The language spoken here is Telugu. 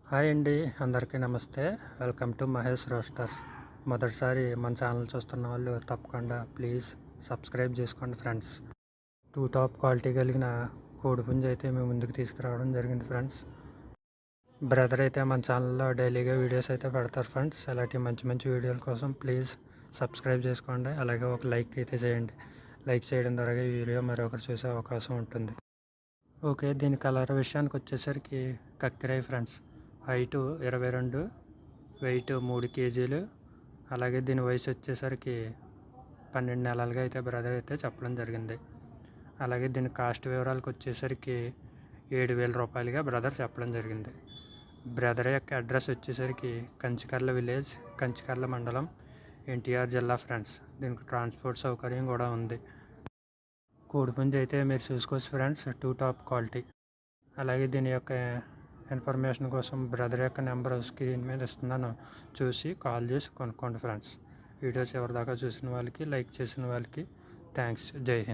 హాయ్ అండి, అందరికీ నమస్తే. Welcome to Mahesh roasters. మొదటిసారి మన ఛానల్ చూస్తున్న వాళ్ళు తప్పకుండా ప్లీజ్ సబ్స్క్రైబ్ చేసుకోండి ఫ్రెండ్స్. టాప్ క్వాలిటీ కలిగిన కోడిపుంజు అయితే మేము ముందుకు తీసుకురావడం జరిగింది ఫ్రెండ్స్. బ్రదర్ అయితే మన ఛానల్లో డైలీగా వీడియోస్ అయితే పెడతారు ఫ్రెండ్స్. అలాంటి మంచి మంచి వీడియోల కోసం ప్లీజ్ సబ్స్క్రైబ్ చేసుకోండి. అలాగే ఒక లైక్ అయితే చేయండి. లైక్ చేయడం ద్వారా ఈ వీడియో మరొకరు చూసే అవకాశం ఉంటుంది. ఓకే, దీని కలర్ విషయానికి వచ్చేసరికి కక్కిరాయి ఫ్రెండ్స్. హైటు 22, వెయిట్ 3 కేజీలు. అలాగే దీని వయసు వచ్చేసరికి 12 నెలలుగా అయితే బ్రదర్ అయితే చెప్పడం జరిగింది. అలాగే దీని కాస్ట్ వివరాలకు వచ్చేసరికి 7,000 రూపాయలుగా బ్రదర్ చెప్పడం జరిగింది. బ్రదర్ యొక్క అడ్రస్ వచ్చేసరికి కంచికర్ల విలేజ్, కంచికర్ల మండలం, ఎన్టీఆర్ జిల్లా ఫ్రెండ్స్. దీనికి ట్రాన్స్పోర్ట్ సౌకర్యం కూడా ఉంది. కోడిపుంజు అయితే మీరు చూసుకోవచ్చు ఫ్రెండ్స్, టాప్ క్వాలిటీ. అలాగే దీని యొక్క ఇన్ఫర్మేషన్ కోసం బ్రదర్ యొక్క నెంబర్ స్క్రీన్ మీద ఇస్తున్నాను, చూసి కాల్ చేసి కొనుక్కోండి ఫ్రెండ్స్. వీడియోస్ ఎవరిదాకా చూసిన వాళ్ళకి, లైక్ చేసిన వాళ్ళకి థ్యాంక్స్. జై హింద్.